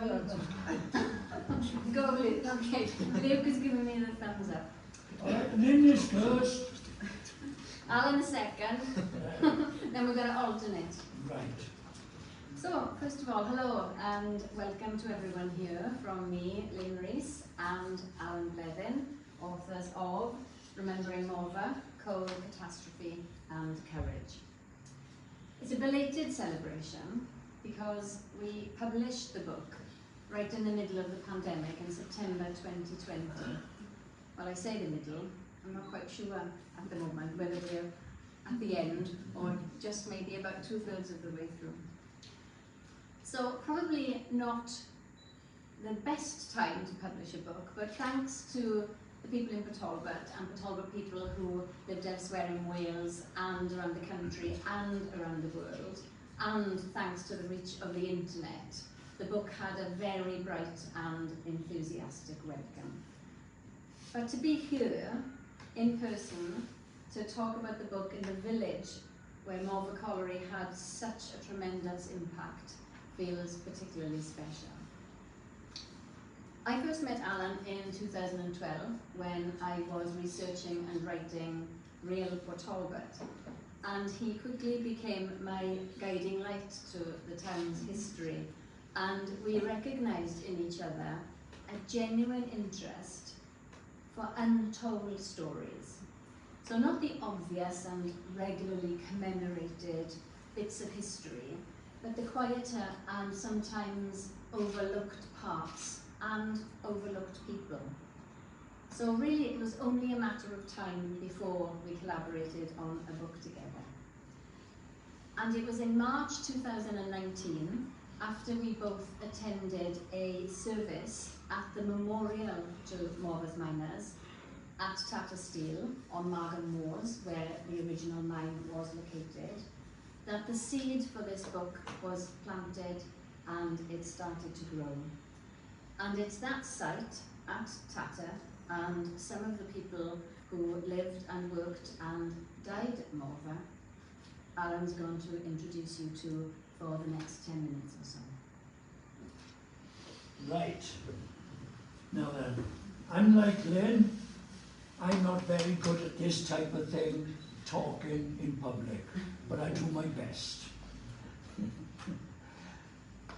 hello. Go, Blethyn. Okay, Luke is giving me the thumbs up. Alright, Lynne is first. Alan is second. Then we're going to alternate. Right. So, first of all, hello and welcome to everyone here from me, Lynne, Rees, and Alan Blethyn, authors of Remembering Morfa, Coal, Catastrophe and Courage. It's a belated celebration because we published the book right in the middle of the pandemic in September 2020. Well, I say the middle, I'm not quite sure at the moment whether we're at the end or just maybe about 2/3 of the way through. So probably not the best time to publish a book, but thanks to the people in Port Talbot and Port Talbot people who lived elsewhere in Wales and around the country and around the world, and thanks to the reach of the internet, the book had a very bright and enthusiastic welcome. But to be here in person to talk about the book in the village where Morfa Colliery had such a tremendous impact feels particularly special. I first met Alan in 2012 when I was researching and writing real Port Talbot, and he quickly became my guiding light to the town's history, and we recognised in each other a genuine interest for untold stories. So not the obvious and regularly commemorated bits of history, but the quieter and sometimes overlooked parts and overlooked people. So really it was only a matter of time before we collaborated on a book together. And it was in March 2019, after we both attended a service at the memorial to Morfa's miners at Tata Steel on Margam Moors, where the original mine was located, that the seed for this book was planted and it started to grow. And it's that site at Tata and some of the people who lived and worked and died at Morfa, Alan's going to introduce you to for the next 10 minutes or so. Right. Now then, unlike Lynne, I'm not very good at this type of thing, talking in public, but I do my best.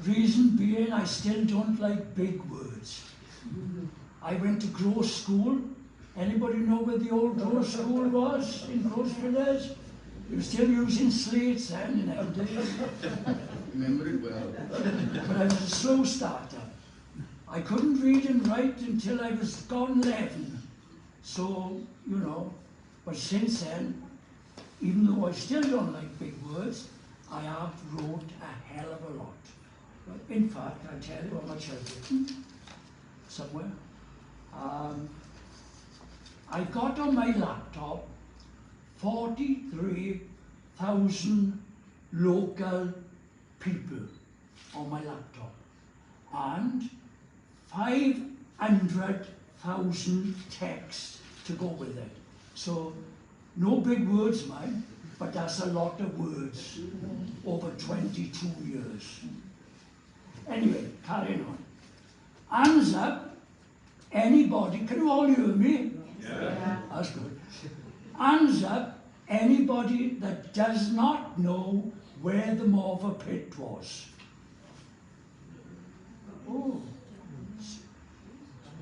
Reason being, I still don't like big words. I went to Grove School. Anybody know where the old Grove School was in Grove Village? You were still using slates then in them days. Remember it well. But I was a slow starter. I couldn't read and write until I was gone 11. So, you know, but since then, even though I still don't like big words, I have wrote a hell of a lot. In fact, I'll tell you how much I've written somewhere. I got on my laptop 43,000 local people on my laptop and 500,000 texts to go with it. So, no big words, mine, but that's a lot of words over 22 years. Anyway, carrying on. Hands up, anybody, can you all hear me? Yeah. That's good. Hands up, anybody that does not know where the Morfa pit was. Oh.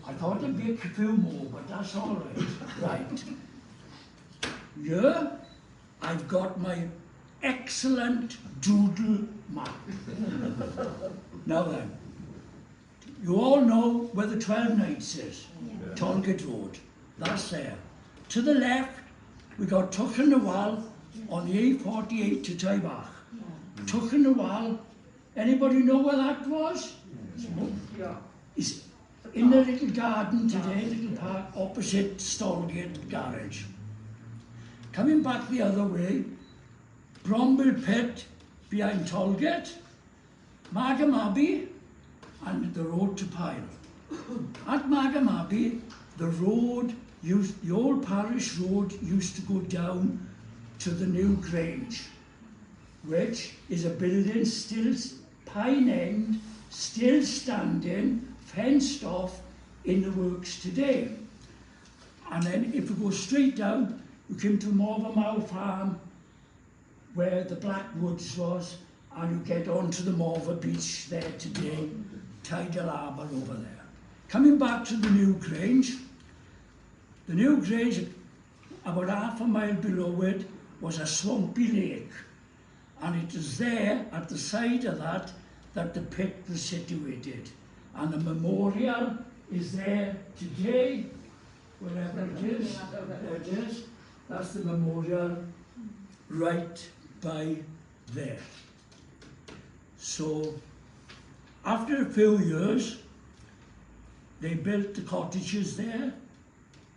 I thought there'd be a few more, but that's all right. Right. Here, I've got my excellent doodle map. Now then, you all know where the 12 Knights is. Yeah. Tolgate Road. That's there. To the left, we got Tuchen na Wal on the A48 to Taibach. Yeah. Tuchen na Wal, anybody know where that was? Yeah. It's in the little garden today, little park opposite Stallgate Garage. Coming back the other way, Brombill Pit behind Tolgate, Margam Abbey, and the road to Pyle. At Margam Abbey, the old parish road used to go down to the new Grange, which is a building still pine end, still standing, fenced off in the works today. And then if you go straight down, you come to Morfa farm where the Black Woods was, and you get onto the Morfa beach there today, tidal harbour over there. Coming back to the New Grange, about half a mile below it, was a swampy lake, and it is there at the side of that the pit was situated, and the memorial is there today, wherever it is. There it is. That's the memorial right by there. So after a few years, they built the cottages there,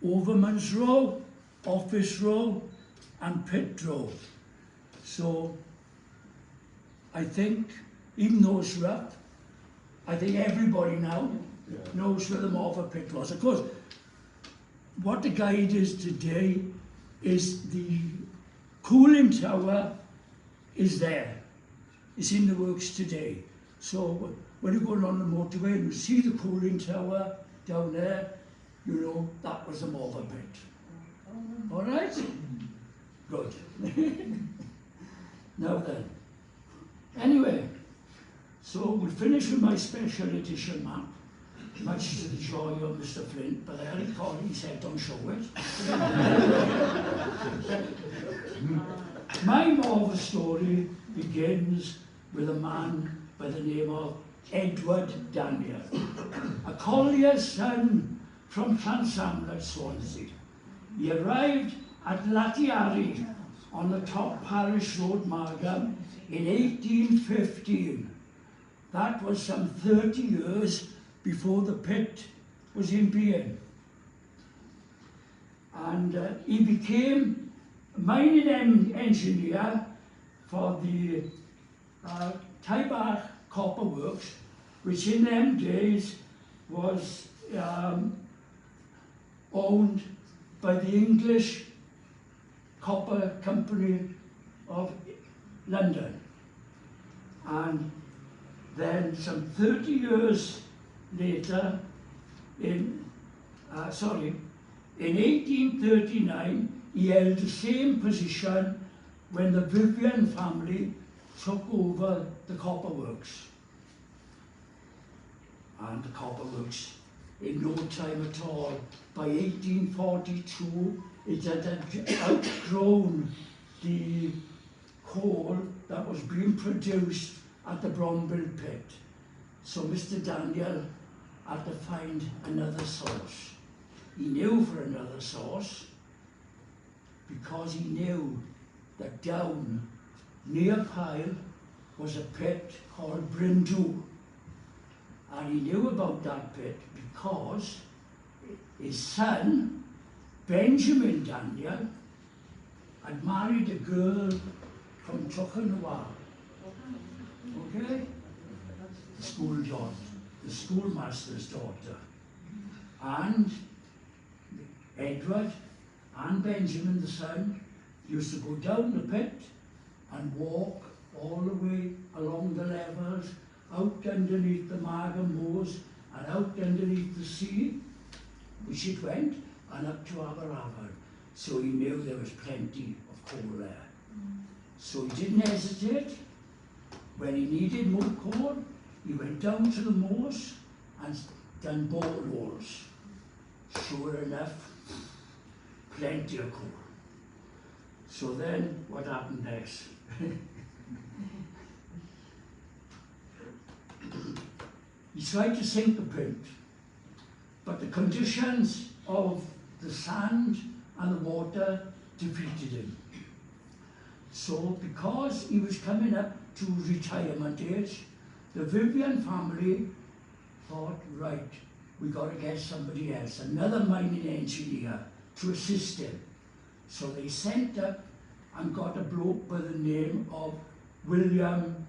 Overman's Row, Office Row and Pit Row. So I think, even though it's rough, I think everybody now knows where the Morfa pit was. Of course, what the guide is today is the cooling tower is there. It's in the works today. So when you go along the motorway and you see the cooling tower down there, you know that was the Morfa pit. All right? Good. Now then. Anyway, so we'll finish with my special edition map, much to the joy of Mr. Flint, but Eric Colley said don't show it. My Morfa story begins with a man by the name of Edward Daniel, a collier's son from Llansamlet, Swansea. He arrived at Latiari on the top parish road, Margam, in 1815. That was some 30 years before the pit was in being. And he became a mining engineer for the Taibach Copper Works, which in them days was owned by the English Copper Company of London. And then some 30 years later, in 1839, he held the same position when the Vivian family took over the copper works. And the copper works, in no time at all, by 1842, it had outgrown the coal that was being produced at the Brombill pit. So Mr. Daniel had to find another source. He knew for another source because he knew that down near Pyle was a pit called Brindoo. And he knew about that pit because his son, Benjamin Daniel, had married a girl from Tuchanawa. Okay? The schoolmaster's daughter. And Edward and Benjamin, the son, used to go down the pit and walk all the way along the levels, out underneath the Margam moors and out underneath the sea, which it went, and up to Aberafan. So he knew there was plenty of coal there. So he didn't hesitate. When he needed more coal, he went down to the moors and done boreholes. Sure enough, plenty of coal. So then, what happened next? He tried to sink the pit, but the conditions of the sand and the water defeated him. So, because he was coming up to retirement age, the Vivian family thought, right, we got to get somebody else, another mining engineer, to assist him. So they sent up and got a bloke by the name of William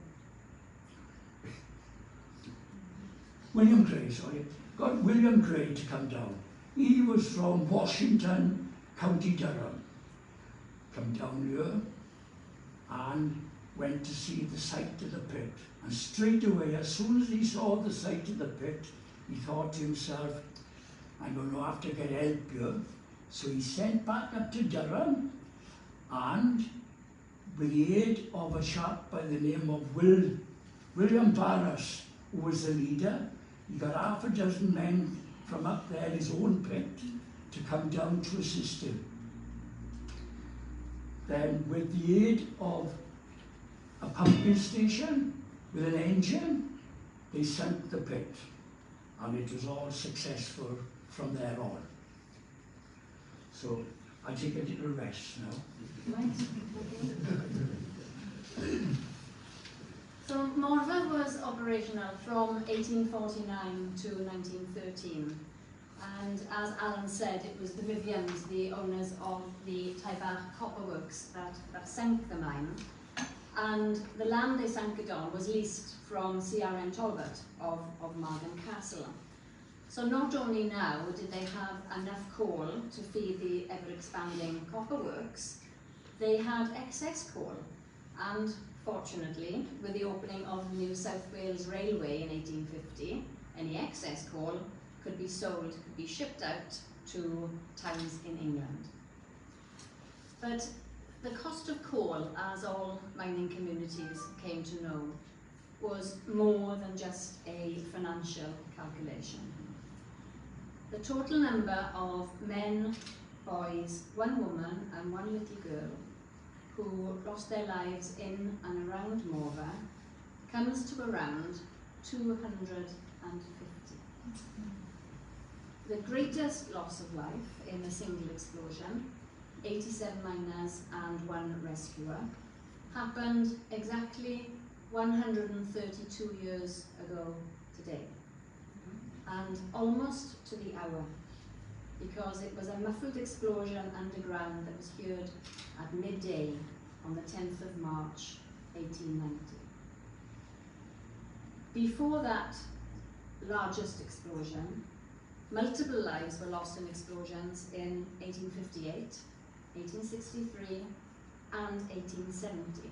Gray, got William Gray to come down. He was from Washington, County Durham. Come down here and went to see the site of the pit. And straight away, as soon as he saw the site of the pit, he thought to himself, I'm going to have to get help here. So he sent back up to Durham, and with the aid of a chap by the name of William Barras, who was the leader, he got half a dozen men from up there, his own pit, to come down to assist him. Then, with the aid of a pumping station with an engine, they sunk the pit, and it was all successful from there on. So I take a little rest now. Right. So Morfa was operational from 1849 to 1913. And as Alan said, it was the Vivians, the owners of the Taibach copper works, that sank the mine. And the land they sank it on was leased from CRM Talbot of Margam Castle. So not only now did they have enough coal to feed the ever-expanding copper works, they had excess coal. And fortunately, with the opening of the new South Wales Railway in 1850, any excess coal could be sold, could be shipped out to towns in England. But the cost of coal, as all mining communities came to know, was more than just a financial calculation. The total number of men, boys, one woman and one little girl who lost their lives in and around Morfa comes to around 250. The greatest loss of life in a single explosion, 87 miners and one rescuer, happened exactly 132 years ago today, and almost to the hour, because it was a muffled explosion underground that was heard at midday on the 10th of March 1890. Before that largest explosion, multiple lives were lost in explosions in 1858, 1863 and 1870.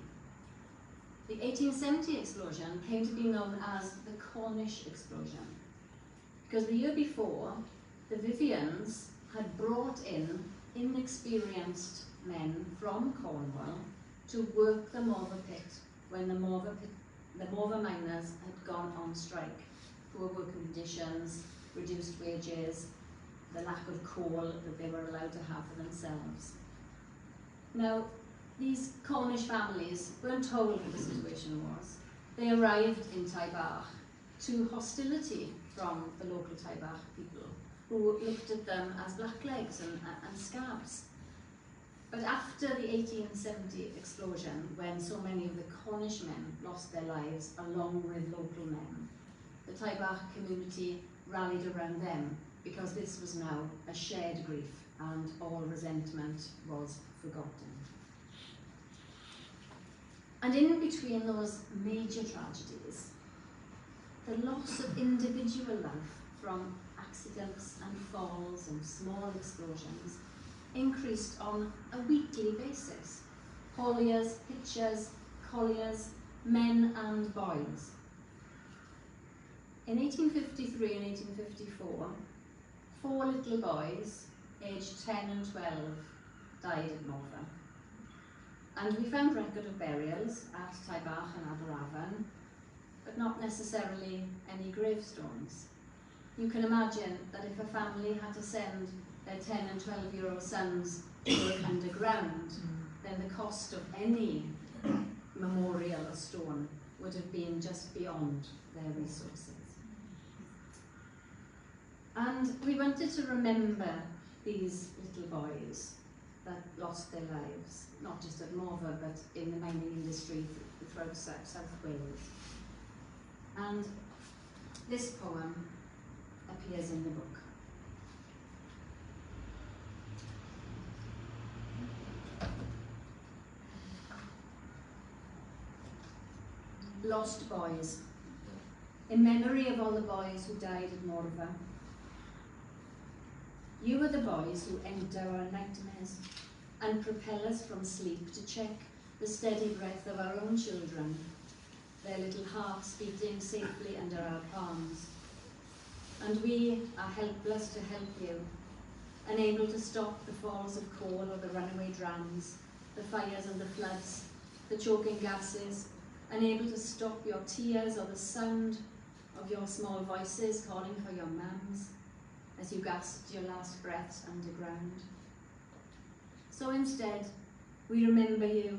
The 1870 explosion came to be known as the Cornish explosion, because the year before, the Vivians had brought in inexperienced men from Cornwall to work the Morfa pit when the Morfa miners had gone on strike. Poor working conditions, reduced wages, the lack of coal that they were allowed to have for themselves. Now, these Cornish families weren't told what the situation was. They arrived in Taibach to hostility from the local Taibach people, who looked at them as blacklegs and scabs. But after the 1870 explosion, when so many of the Cornish men lost their lives along with local men, the Taibach community rallied around them, because this was now a shared grief and all resentment was forgotten. And in between those major tragedies, the loss of individual life from accidents and falls and small explosions increased on a weekly basis. Hauliers, pitchers, colliers, men and boys. In 1853 and 1854, 4 little boys, aged 10 and 12, died at Morfa. And we found record of burials at Taibach and Aberafan, but not necessarily any gravestones. You can imagine that if a family had to send their 10 and 12-year-old sons to work underground, then the cost of any memorial or stone would have been just beyond their resources. And we wanted to remember these little boys that lost their lives, not just at Morfa, but in the mining industry throughout South Wales. And this poem appears in the book. Lost Boys. In memory of all the boys who died at Morfa. You are the boys who enter our nightmares and propel us from sleep to check the steady breath of our own children, their little hearts beating safely under our palms. And we are helpless to help you, unable to stop the falls of coal or the runaway drams, the fires and the floods, the choking gases, unable to stop your tears or the sound of your small voices calling for your mums as you gasped your last breaths underground. So instead, we remember you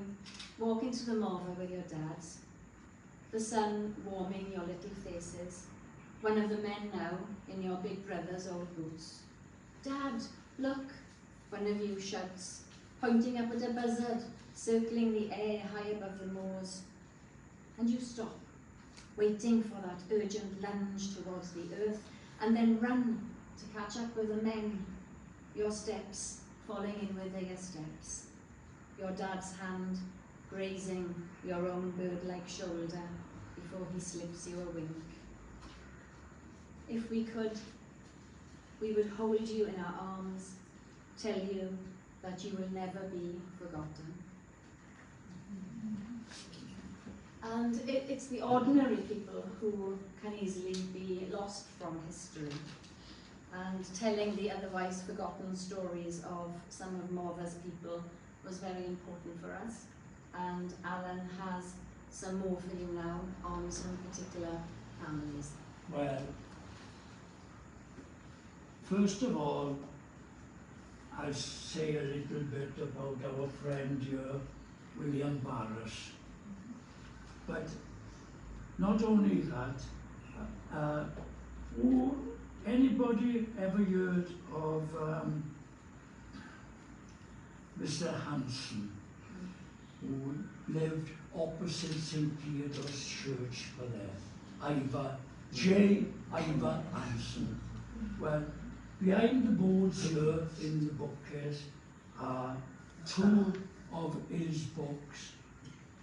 walking to the Morfa with your dads, the sun warming your little faces, one of the men now in your big brother's old boots. "Dad, look," one of you shouts, pointing up at a buzzard circling the air high above the moors. And you stop, waiting for that urgent lunge towards the earth, and then run to catch up with the men, your steps falling in with their steps, your dad's hand grazing your own bird-like shoulder before he slips you a wink. If we could, we would hold you in our arms, tell you that you will never be forgotten. And it's the ordinary people who can easily be lost from history. And telling the otherwise forgotten stories of some of Morfa's people was very important for us. And Alan has some more for you now on some particular families. Well, first of all, I'll say a little bit about our friend here, William Barras. But not only that, anybody ever heard of Mr. Hanson, who lived opposite St. Theodore's Church for there? Ivor Hanson. Well, behind the boards here in the bookcase are two of his books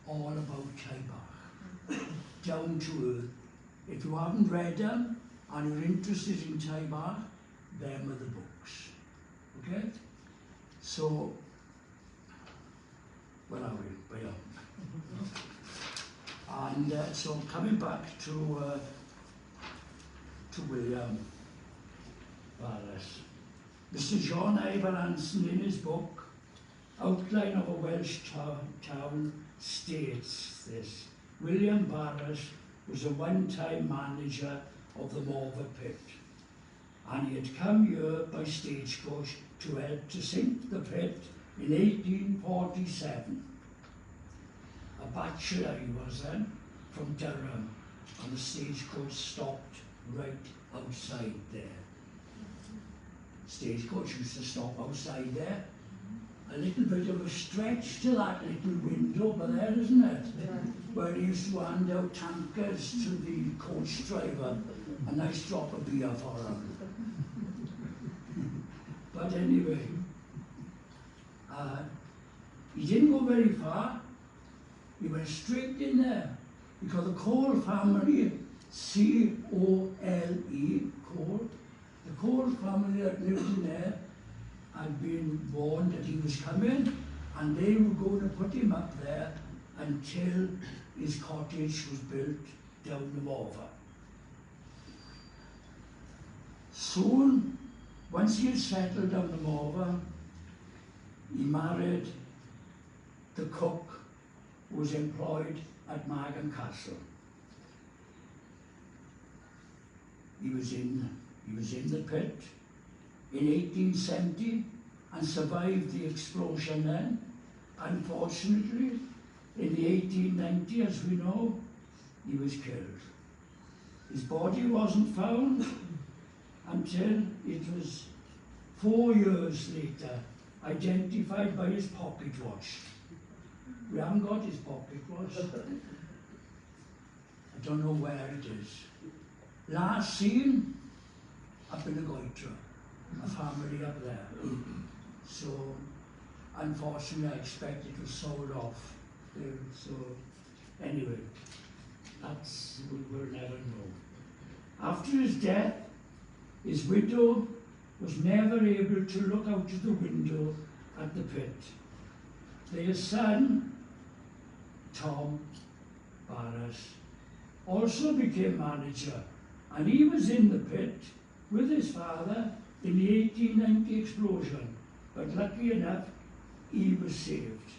all about Taibach, down to earth. If you haven't read them and you're interested in Taibach, them are the books. Okay? So, where are we? Where are we? And so coming back to William Barras. Mr. John Ivor Hanson, in his book, Outline of a Welsh Town, states this: William Barras was a one-time manager of the Morfa pit, and he had come here by stagecoach to help to sink the pit in 1847. A bachelor he was then, from Durham, and the stagecoach stopped right outside there. Stagecoach used to stop outside there. A little bit of a stretch to that little window over there, isn't it? Yeah. Where he used to hand out tankers to the coach driver, a nice drop of beer for him. But anyway, he didn't go very far. He went straight in there, because the Cole family, C-O-L-E, Cole, the Cole family that lived in there had been warned that he was coming, and they were going to put him up there until his cottage was built down the Morfa. Soon, once he had settled down the Morfa, he married the cook who was employed at Margam Castle. He was in the pit in 1870 and survived the explosion then. Unfortunately, in the 1890, as we know, he was killed. His body wasn't found until it was 4 years later, identified by his pocket watch. We haven't got his pocket watch. I don't know where it is. Last seen up in the Goitra, a family up there. So, unfortunately, I expect it was sold off. So, anyway, we'll never know. After his death, his widow was never able to look out of the window at the pit. Their son Tom Barras, also became manager, and he was in the pit with his father in the 1890 explosion, but lucky enough, he was saved.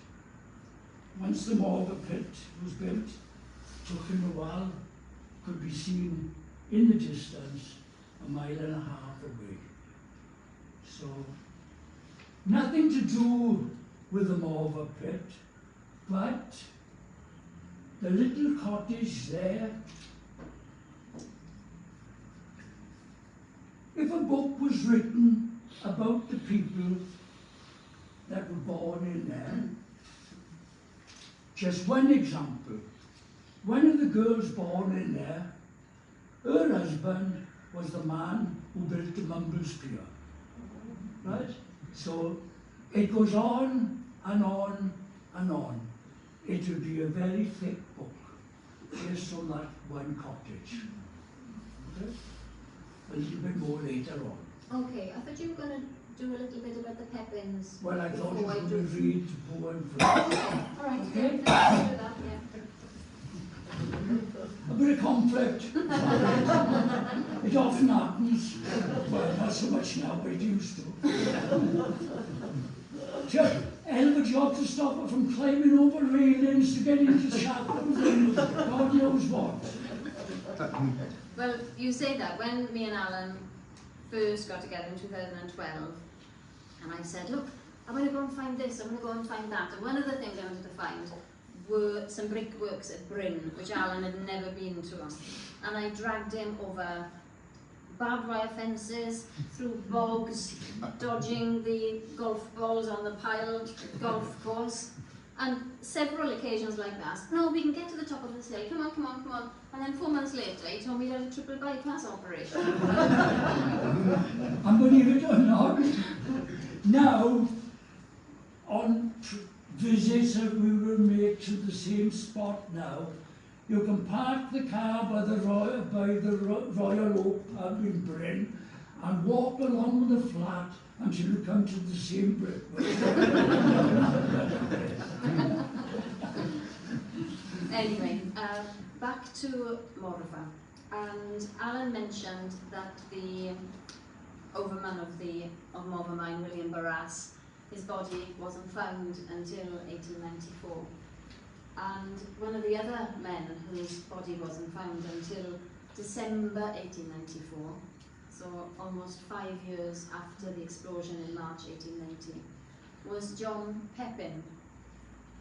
Once the Morfa pit was built, took him a while, could be seen in the distance, 1.5 miles away. So, nothing to do with the Morfa pit, but the little cottage there. If a book was written about the people that were born in there, just one example. One of the girls born in there, her husband was the man who built the Mumbles Pier. Right? So it goes on and on and on. It will be a very thick book, just on that one cottage. Okay? A little bit more later on. Okay, I thought you were going to do a little bit about the Pepins. Well, I thought you before were I going do. to read the poem first. All right, Okay. yeah, let's do that, yeah. A bit of conflict. It often happens. Well, not so much now, but it used to. Just hell of a job to stop her from climbing over railings to get into chapels and God knows what. Well, you say that when me and Alan first got together in 2012, and I said, look, I'm going to go and find this, I'm going to go and find that. And one of the things I wanted to find were some brickworks at Bryn, which Alan had never been to. And I dragged him over barbed wire fences, through bogs, dodging the golf balls on the piled golf course. And several occasions like that. No, we can get to the top of this hill. Come on, come on, come on. And then 4 months later, he told me he had a triple bypass operation. And believe it or not, now, on visits that we will make to the same spot now, you can park the car by the Royal Oak pub in Bryn and walk along the flat until you come to the same brickwork. Anyway, back to Morfa. And Alan mentioned that the overman of Morfa mine, William Barras, his body wasn't found until 1894. And one of the other men whose body wasn't found until December 1894, so almost 5 years after the explosion in March 1890, was John Pepin.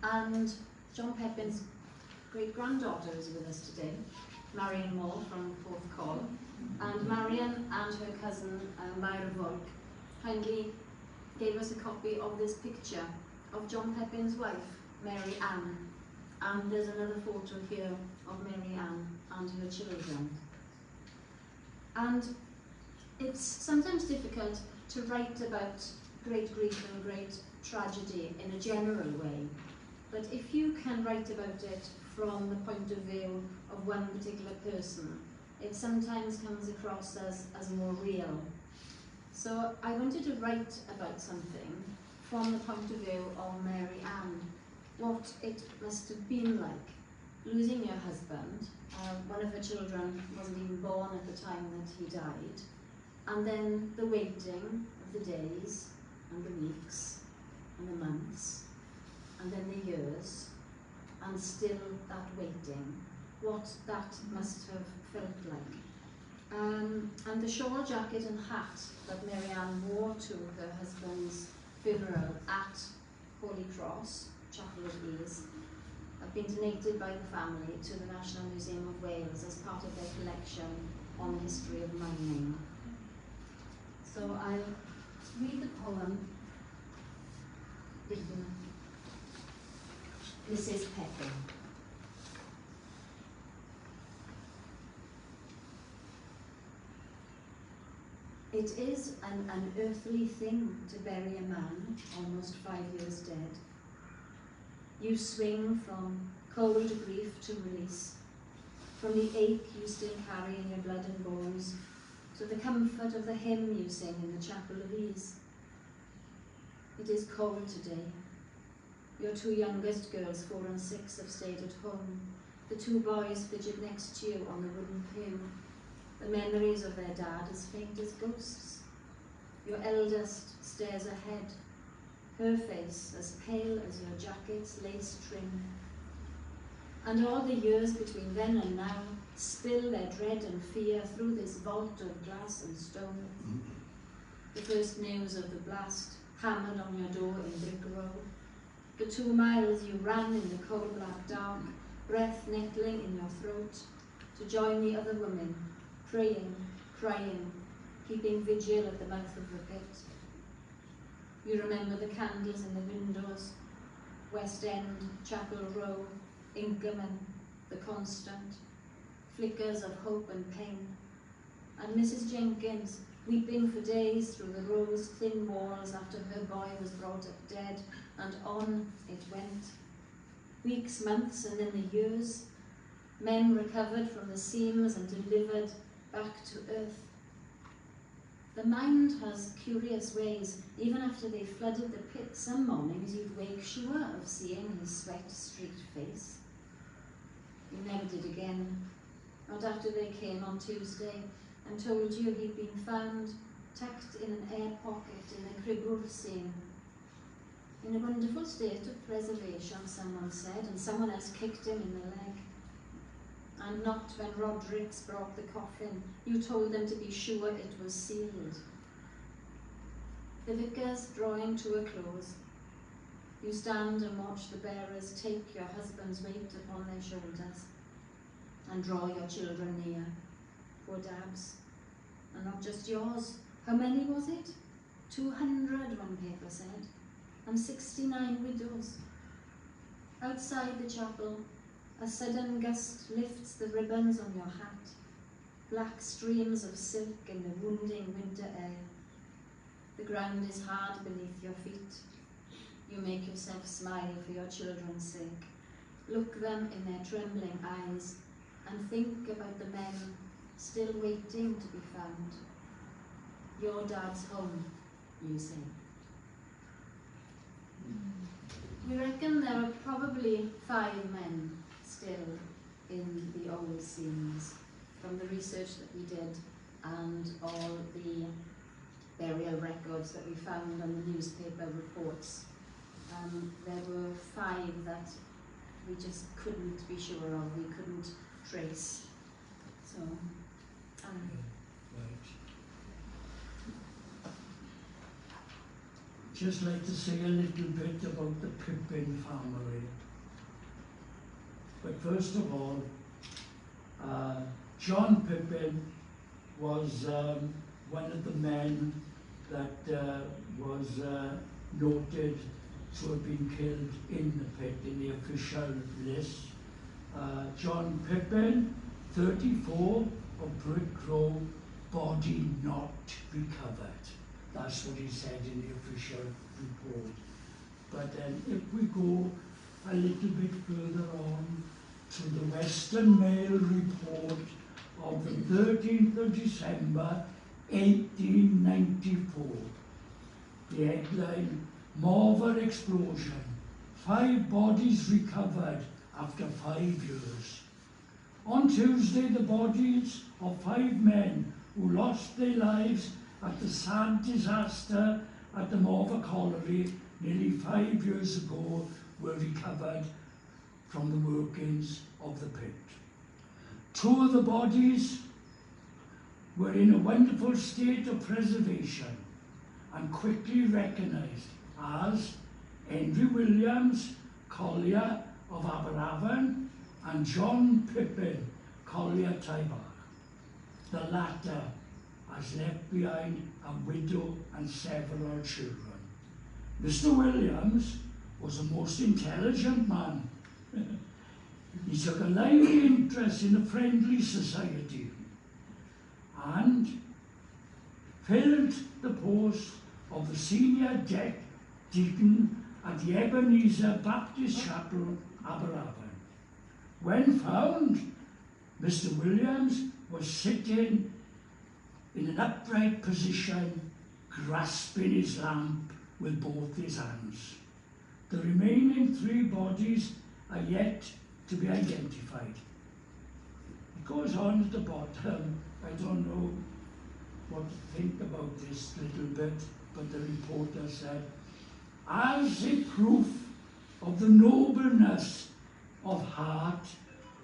And John Pepin's great-granddaughter is with us today, Marion Moore from Morfa Colliery. And Marion and her cousin Myra Volk kindly gave us a copy of this picture of John Pepin's wife, Mary Ann. And there's another photo here of Mary Ann and her children. And it's sometimes difficult to write about great grief and great tragedy in a general way. But if you can write about it from the point of view of one particular person, it sometimes comes across as more real. So I wanted to write about something from the point of view of Mary Ann, what it must have been like losing your husband. One of her children wasn't even born at the time that he died. And then the waiting of the days and the weeks and the months and then the years, and still that waiting, what that must have felt like. And the shawl, jacket and hat that Mary Ann wore to her husband's funeral at Holy Cross, Chapel of Rees, have been donated by the family to the National Museum of Wales as part of their collection on the history of mining. So I'll read the poem written. This is Pepin. It is an unearthly thing to bury a man almost 5 years dead. You swing from cold grief to release, from the ache you still carry in your blood and bones, to the comfort of the hymn you sing in the chapel of ease. It is cold today. Your 2 youngest girls, 4 and 6, have stayed at home. The 2 boys fidget next to you on the wooden pew. The memories of their dad as faint as ghosts. Your eldest stares ahead, her face as pale as your jacket's lace trim. And all the years between then and now spill their dread and fear through this vault of glass and stone. The first news of the blast hammered on your door in Brick Row. The 2 miles you ran in the cold black dark, breath nettling in your throat, to join the other women, praying, crying, keeping vigil at the mouth of the pit. You remember the candles in the windows, West End, Chapel Row, Inkerman, the Constant, flickers of hope and pain, and Mrs. Jenkins weeping for days through the rose-thin walls after her boy was brought up dead, and on it went. Weeks, months, and then the years. Men recovered from the seams and delivered back to earth. The mind has curious ways. Even after they flooded the pit, some mornings you'd wake sure of seeing his sweat-streaked face. You never did again. Not after they came on Tuesday and told you he'd been found tucked in an air pocket in the Cribble scene. In a wonderful state of preservation, someone said, and someone else kicked him in the leg. And not when Rodericks brought the coffin. You told them to be sure it was sealed. The vicar's drawing to a close. You stand and watch the bearers take your husband's weight upon their shoulders and draw your children near. Poor dabs. And not just yours. How many was it? 200, one paper said. And 69 widows. Outside the chapel, a sudden gust lifts the ribbons on your hat. Black streams of silk in the wounding winter air. The ground is hard beneath your feet. You make yourself smile for your children's sake. Look them in their trembling eyes and think about the men still waiting to be found. Your dad's home, you say. We reckon there are probably 5 men still in the old scenes from the research that we did and all the burial records that we found on the newspaper reports. There were 5 that we just couldn't be sure of, we couldn't trace. So, Right. Just like to say a little bit about the Pippin family. But first of all, John Pippin was one of the men that was noted to have been killed in the pit in the official list. John Pippin, 34, of Brick Row, body not recovered. That's what he said in the official report. But then if we go a little bit further on to the Western Mail report of the 13th of December 1894, the headline, Morfa explosion, 5 bodies recovered after 5 years. On Tuesday, the bodies of 5 men who lost their lives at the sad disaster at the Morfa Colliery nearly 5 years ago were recovered from the workings of the pit. 2 of the bodies were in a wonderful state of preservation and quickly recognised as Henry Williams, collier of Aberavon, and John Pippin, collier Taibach. The latter has left behind a widow and several children. Mr. Williams was a most intelligent man. He took a lively interest in the Friendly Society and filled the post of the senior deacon at the Ebenezer Baptist Chapel, Aberavon. When found, Mr. Williams was sitting in an upright position, grasping his lamp with both his hands. The remaining 3 bodies are yet to be identified. It goes on at the bottom. I don't know what to think about this little bit, but the reporter said, as a proof of the nobleness of heart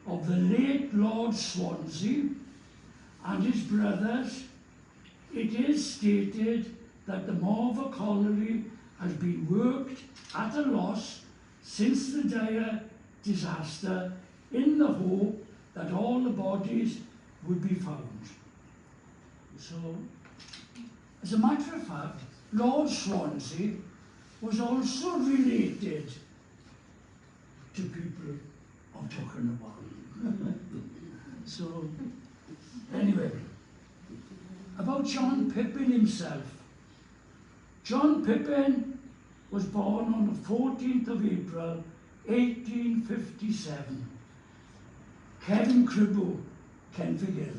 of the late Lord Swansea and his brothers, it is stated that the Morfa Colliery has been worked at a loss since the dire disaster, in the hope that all the bodies would be found. So, as a matter of fact, Lord Swansea was also related to people of Tuckernawan. So, anyway, about John Pippin himself. John Pippin was born on the 14th of April, 1857. Kevin Cribble, Kenfigill.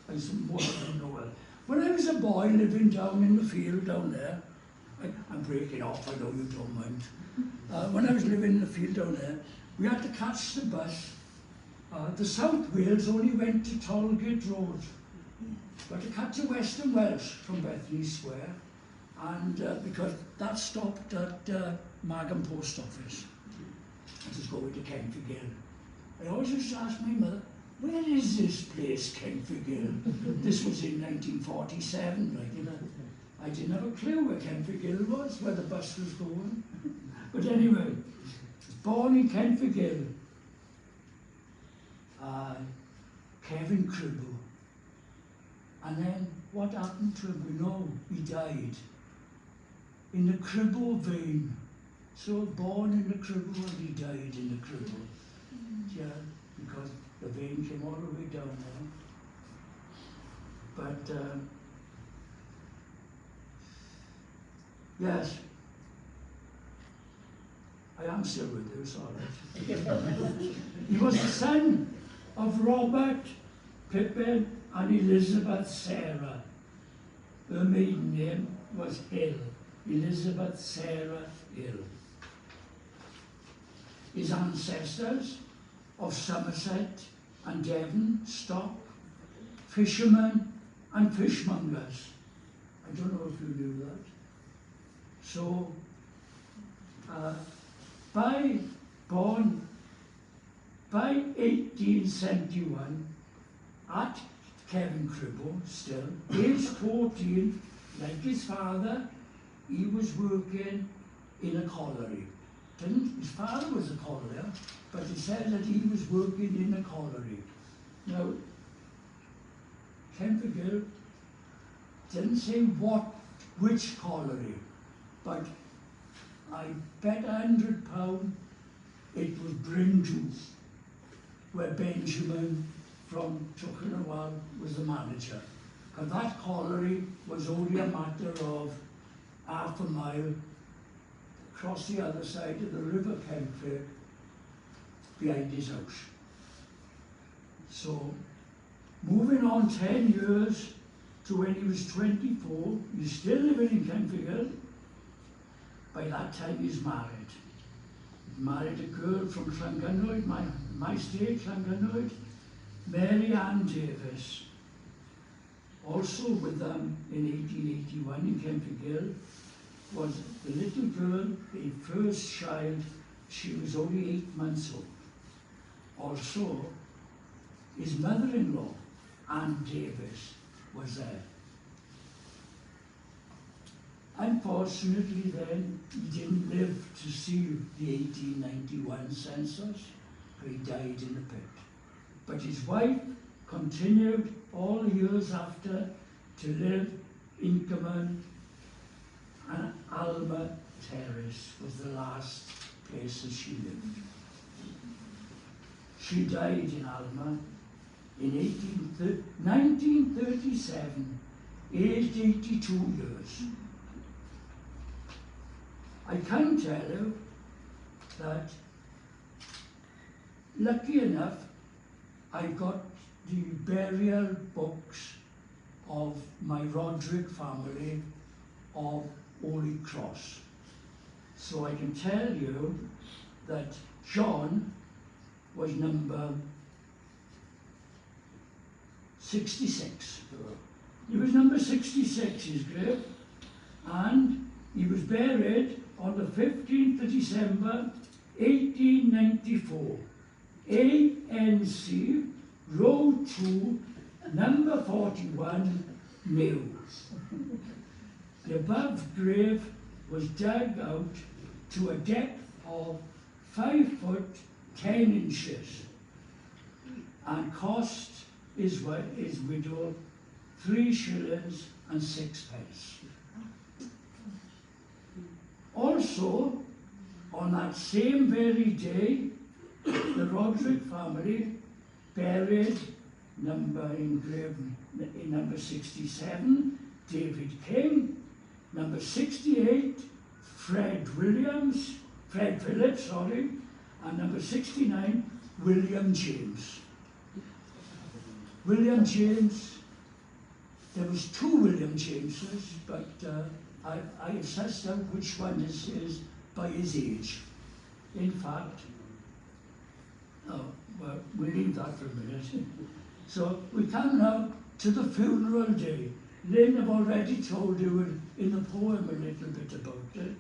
As most of you know well. When I was a boy living down in the field down there, I'm breaking off, I know you don't mind. When I was living in the field down there, we had to catch the bus. The South Wales only went to Tollgate Road, but to catch a Western Welsh from Bethany Square, and because that stopped at Margam Post Office. I was going to Kenfigill. I always used to ask my mother, where is this place, Kenfigill? This was in 1947, like, you know. I didn't have a clue where Kenfigill was, where the bus was going. But anyway, I was born in Kenfigill. Kevin Cribble. And then what happened to him? We know he died in the Cribble vein. So born in the Cribble and he died in the Cribble. Yeah, because the vein came all the way down there. But yes, I am still with you, it's all right. He was the son of Robert Pippin and Elizabeth Sarah. Her maiden name was Hill, Elizabeth Sarah Hill. His ancestors of Somerset and Devon stock, fishermen and fishmongers. I don't know if you knew that. So, by 1871, at Kevin Cribble still, age 14, like his father, he was working in a colliery. His father was a collier, but he said that he was working in a colliery. Now, Kenfigill didn't say which colliery, but I bet £100 it was Brindle, where Benjamin from Tuckernawan was the manager. Because that colliery was only a matter of half a mile across the other side of the River Kenfig, behind his house. So, moving on 10 years to when he was 24, he's still living in Kenfigill. By that time he's married. He married a girl from Llangynoed, my state, Llangynoed, Mary Ann Davis. Also with them in 1881 in Kenfigill was the little girl, the first child. She was only 8 months old. Also, his mother-in-law, Ann Davis, was there. Unfortunately then, he didn't live to see the 1891 census, but he died in the pit. But his wife continued all the years after to live in Cumman, and Alma Terrace was the last places she lived. She died in Alma in 1937, aged 82 years. I can tell you that, lucky enough, I got the burial books of my Roderick family of Holy Cross. So I can tell you that John was number 66. He was number 66, his grave, and he was buried on the 15th of December 1894. ANC, Road 2, number 41, New. The above grave was dug out to a depth of 5 foot 10 inches and cost his widow 3 shillings and 6 pence. Also, on that same very day, the Roderick family buried number 67, David King, number 68, Fred Phillips, and number 69, William James. William James, there was 2 William Jameses, but I assessed out which one this is by his age. In fact, well, we'll leave that for a minute. So we come now to the funeral day. Lynne have already told you in the poem a little bit about it,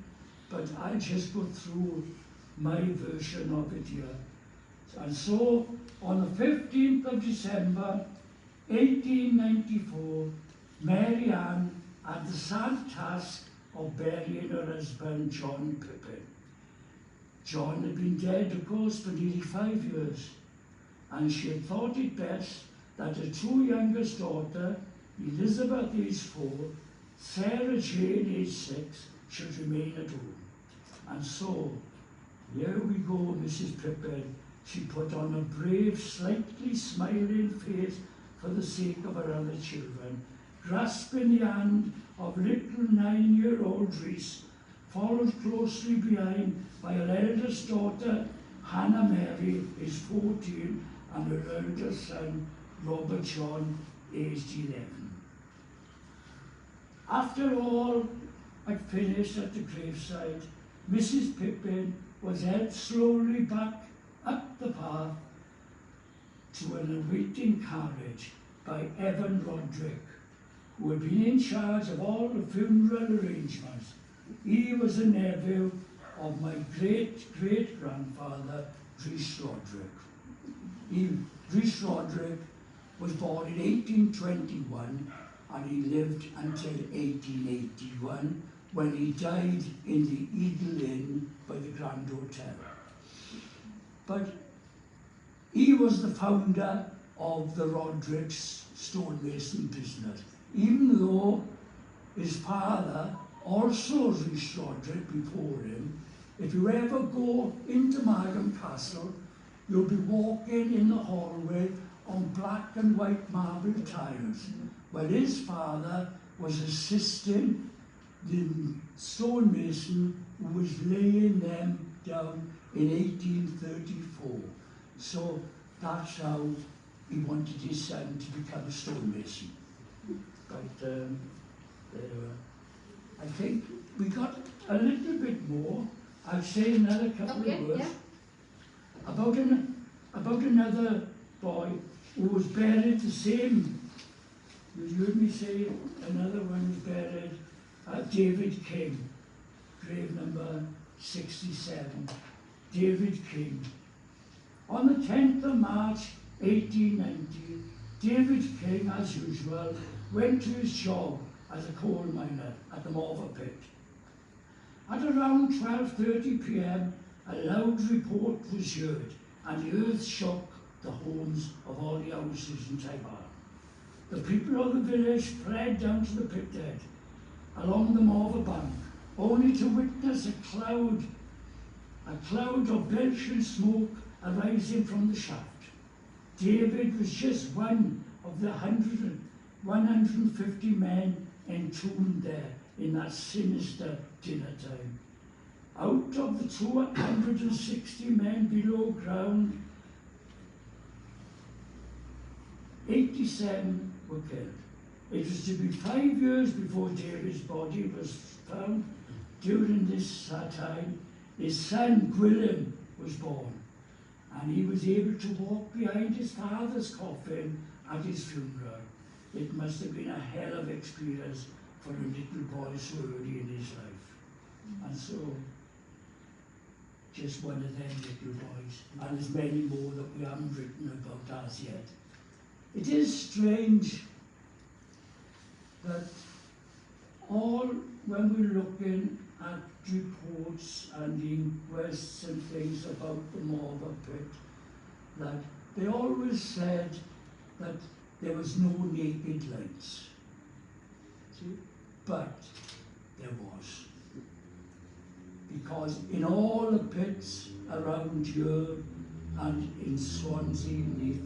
but I'll just go through my version of it here. And so, on the 15th of December, 1894, Mary Ann had the sad task of burying her husband, John Pippin. John had been dead, of course, for nearly 5 years, and she had thought it best that her 2 youngest daughter, Elizabeth, aged 4, Sarah Jane, aged 6, should remain at home. And so, here we go, Mrs. Pippin. She put on a brave, slightly smiling face for the sake of her other children, grasping the hand of little 9-year-old Rees, followed closely behind by her eldest daughter, Hannah Mary, aged 14, and her eldest son, Robert John, aged 11. After all had finished at the graveside, Mrs. Pippin was helped slowly back up the path to an awaiting carriage by Evan Roderick, who had been in charge of all the funeral arrangements. He was a nephew of my great-great-grandfather, Rees Roderick. Rees Roderick was born in 1821 and he lived until 1881 when he died in the Eagle Inn by the Grand Hotel. But he was the founder of the Roderick's stonemason business, even though his father, also Rees Roderick before him. If you ever go into Markham Castle, you'll be walking in the hallway on black and white marble tiles. Well, his father was assisting the stonemason who was laying them down in 1834. So that's how he wanted his son to become a stonemason. But there were. I think we got a little bit more. I'll say another couple of words about another boy who was buried the same. You heard me say another one was buried, David King, grave number 67. David King. On the 10th of March 1890, David King, as usual, went to his job as a coal miner at the Morfa pit. At around 12:30 p.m, a loud report was heard, and the earth shook the homes of all the houses in Taiwan. The people of the village fled down to the pit head, along the Morfa bank, only to witness a cloud of belching smoke arising from the shaft. David was just one of the 150 men entombed there in that sinister dinner time. Out of the 260 men below ground, 87 were killed. It was to be 5 years before David's body was found, during this time, his son Gwilym was born, and he was able to walk behind his father's coffin at his funeral. It must have been a hell of an experience for a little boy so early in his life. And so, just one of them little boys, and there's many more that we haven't written about as yet. It is strange that when we're looking at reports and inquests and things about the Morfa pit, that they always said that there was no naked lights. See? But there was. Because in all the pits around here and in Swansea, Neath,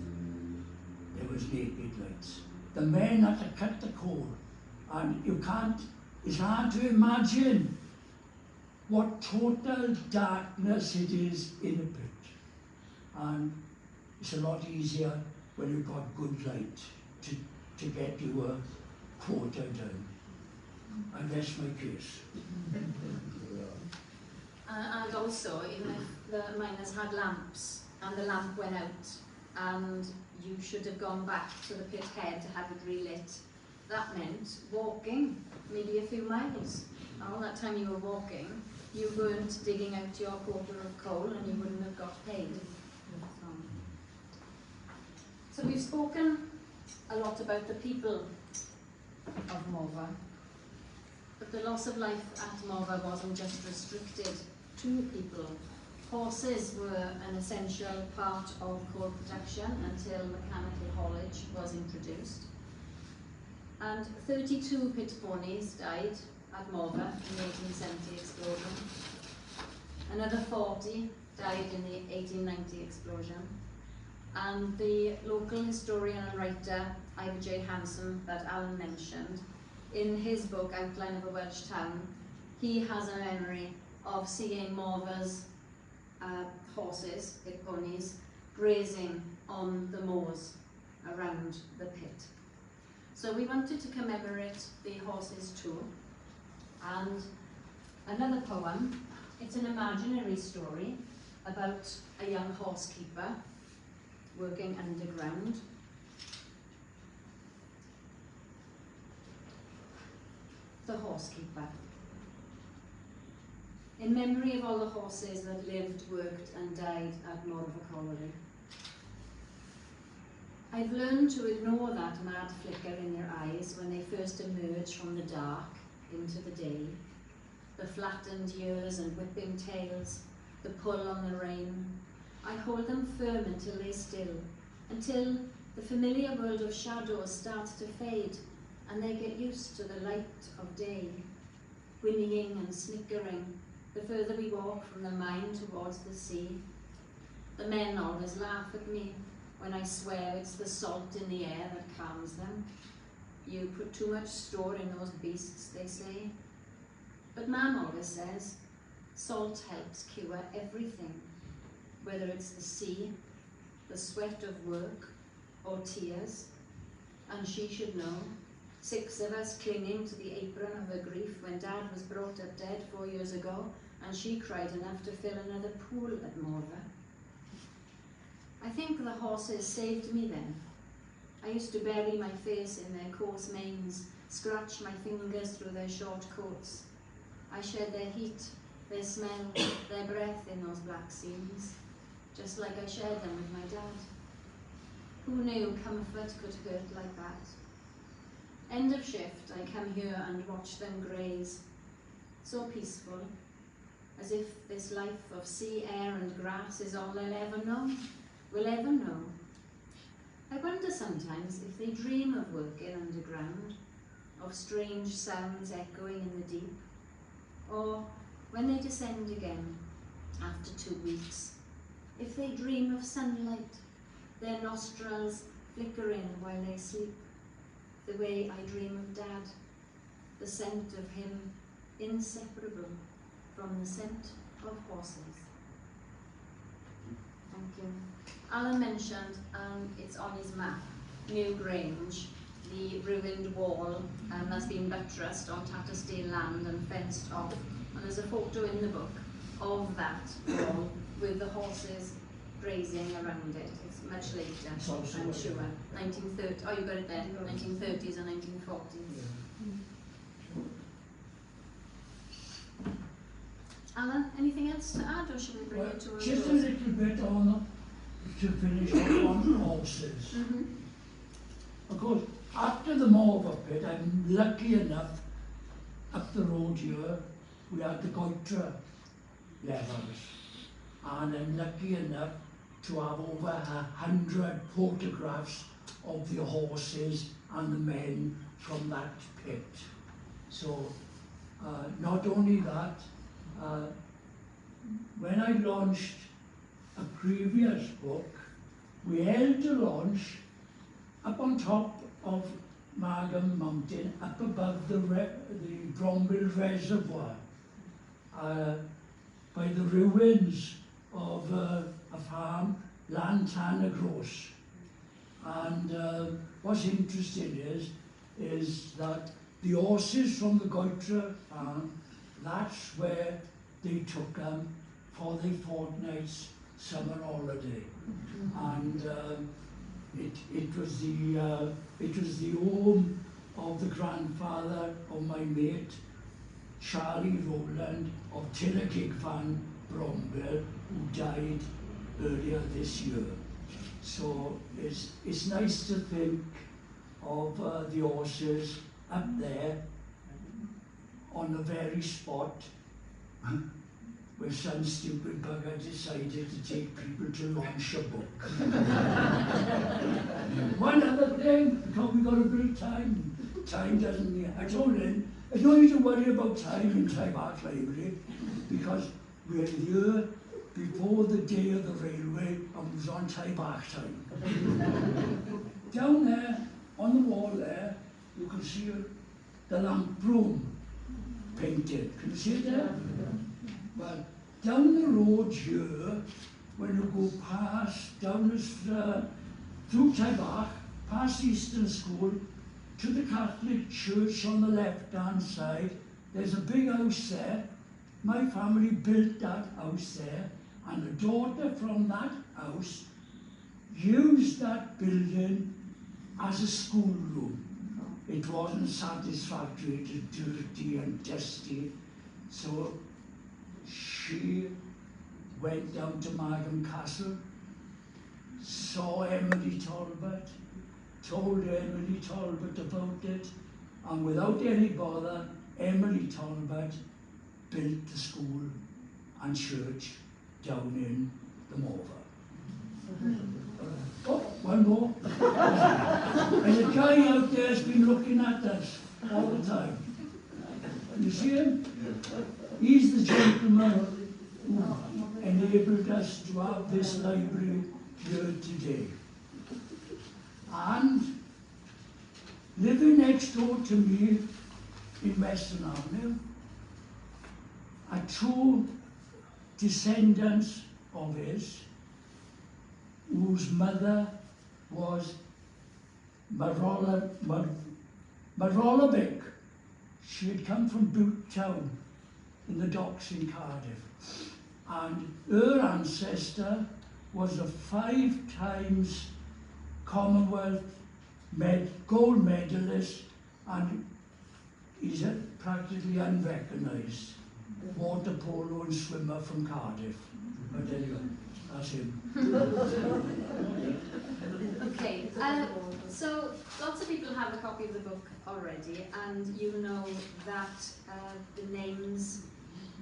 there was naked lights. The men had to cut the coal, and it's hard to imagine what total darkness it is in a pit. And it's a lot easier when you've got good light to get your quota done. And that's my case. And also, even if the miners had lamps and the lamp went out and you should have gone back to the pit head to have it relit, that meant walking maybe a few miles. And all that time you were walking, you weren't digging out your quota of coal and you wouldn't have got paid. So we've spoken a lot about the people of Morfa, but the loss of life at Morfa wasn't just restricted to people. Horses were an essential part of coal production until mechanical haulage was introduced. And 32 pit ponies died at Morfa in the 1870 explosion. Another 40 died in the 1890 explosion. And the local historian and writer, Ivor J. Hanson, that Alan mentioned, in his book, Outline of a Welsh Town, he has a memory of seeing Morfa's horses, pit ponies, grazing on the moors around the pit. So we wanted to commemorate the horses too. And another poem, it's an imaginary story about a young horsekeeper working underground. The horsekeeper. In memory of all the horses that lived, worked and died at Morfa Colliery. I've learned to ignore that mad flicker in their eyes when they first emerge from the dark into the day. The flattened ears and whipping tails, the pull on the rein. I hold them firm until they still, until the familiar world of shadows starts to fade and they get used to the light of day, whinnying and snickering the further we walk from the mine towards the sea. The men always laugh at me when I swear it's the salt in the air that calms them. You put too much store in those beasts, they say. But Mam always says, salt helps cure everything, whether it's the sea, the sweat of work, or tears. And she should know, 6 of us clinging to the apron of her grief when Dad was brought up dead 4 years ago, and she cried enough to fill another pool at Morfa. I think the horses saved me then. I used to bury my face in their coarse manes, scratch my fingers through their short coats. I shed their heat, their smell, their breath in those black seams, just like I shared them with my dad. Who knew comfort could hurt like that? End of shift, I come here and watch them graze, so peaceful, as if this life of sea, air and grass is all they'll ever know, will ever know. I wonder sometimes if they dream of working underground, of strange sounds echoing in the deep, or when they descend again after 2 weeks, if they dream of sunlight, their nostrils flickering while they sleep, the way I dream of Dad, the scent of him inseparable from the scent of horses. Thank you. Alan mentioned, it's on his map, New Grange, the ruined wall that's been buttressed on Tattersteel land and fenced off And there's a photo in the book of that wall with the horses grazing around it. It's much later, It's also I'm later. sure. 1930, oh you got it there, 1930s and 1940s. Alan, anything else to add, or should we bring Well, it to a just a close? little bit on to finish off on horses. Of course, after the Morfa pit, I'm lucky enough, up the road here, we had the Goitra levels. And I'm lucky enough to have over 100 photographs of the horses and the men from that pit. So, not only that, when I launched a previous book, we held a launch up on top of Margam Mountain, up above the Brombill Reservoir, by the ruins of a farm, Lantana-Gross. And what's interesting is that the horses from the Goitra farm, that's where they took them for their fortnight's summer holiday. And it was the home of the grandfather of my mate, Charlie Rowland of Tillergig Van Brombill, who died earlier this year. So it's nice to think of the horses up there on the very spot where some stupid bugger decided to take people to launch a book. One other thing, because we got a bit of time. Time doesn't mean, I told Lynne, there's no need to worry about time in Tyne Art Library, because we're here before the day of the railway and we was on Tyne Art time. Down there, on the wall there, you can see the lamp broom painted. Can you see it there? Well, down the road here, when you go past, down this, through Taibach, past Eastern School, to the Catholic Church on the left-hand side, there's a big house there. My family built that house there, and the daughter from that house used that building as a schoolroom. It wasn't satisfactory, to dirty and dusty, so she went down to Margam Castle, saw Emily Talbot, told Emily Talbot about it, and without any bother, Emily Talbot built the school and church down in the Morfa. Oh, one more. There's a guy out there who's been looking at us all the time. You see him? He's the gentleman who enabled us to have this library here today. And living next door to me in Western Avenue are two descendants of his, whose mother was Marolabic. She had come from Boot Town in the docks in Cardiff. And her ancestor was a 5 times Commonwealth gold medalist, and he's practically unrecognised water polo and swimmer from Cardiff. But anyway, that's him. Okay, so lots of people have a copy of the book already, and you know that the names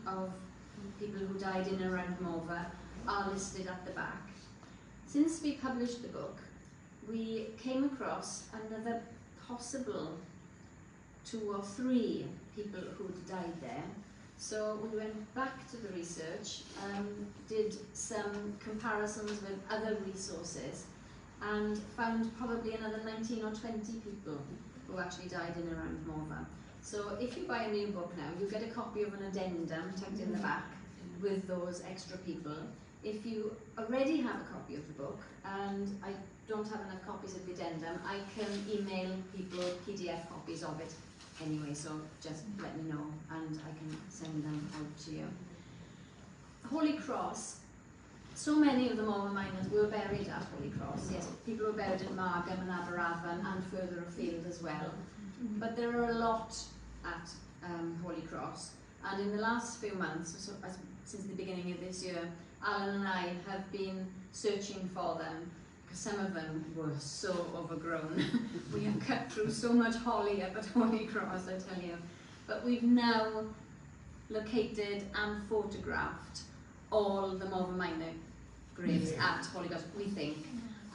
of people who died in and around Morfa are listed at the back. Since we published the book, we came across another possible 2 or 3 people who'd died there. So we went back to the research, did some comparisons with other resources, and found probably another 19 or 20 people who actually died in and around Morfa. So if you buy a new book now, you get a copy of an addendum tucked in the back with those extra people. If you already have a copy of the book, and I don't have enough copies of the addendum, I can email people PDF copies of it anyway, so just let me know and I can send them out to you. Holy Cross. So many of the Morfa miners were buried at Holy Cross. Yes, people were buried in Margam and Aberavon and further afield as well. But there are a lot at Holy Cross. And in the last few months, since the beginning of this year, Alan and I have been searching for them, because some of them were so overgrown. We have cut through so much holly up at Holy Cross, I tell you. But we've now located and photographed all the Morfa miner graves at Holy Cross, we think.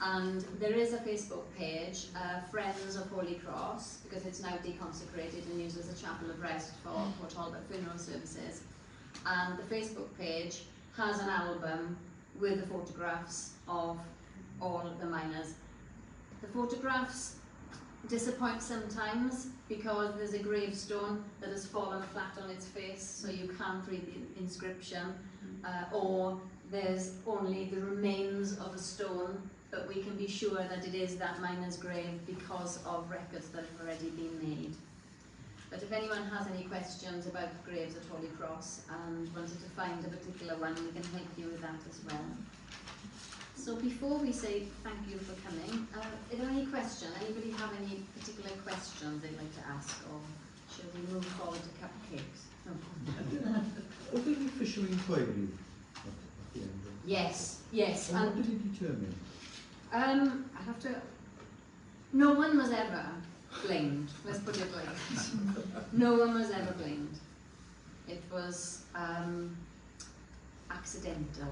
And there is a Facebook page, Friends of Holy Cross, because it's now deconsecrated and used as a chapel of rest for Port Talbot funeral services. And the Facebook page has an album with the photographs of all the miners. The photographs disappoint sometimes because there's a gravestone that has fallen flat on its face, so you can't read the inscription, or there's only the remains of a stone, but we can be sure that it is that miner's grave because of records that have already been made. But if anyone has any questions about graves at Holy Cross and wanted to find a particular one, we can help you with that as well. So before we say thank you for coming, are there any questions? Anybody have any particular questions they'd like to ask, or shall we move forward to cupcakes? No. Was there an official inquiry at the end? Yes, yes. And what did it determine? I have to. No one was ever blamed. Let's put it like that. No one was ever blamed. It was accidental.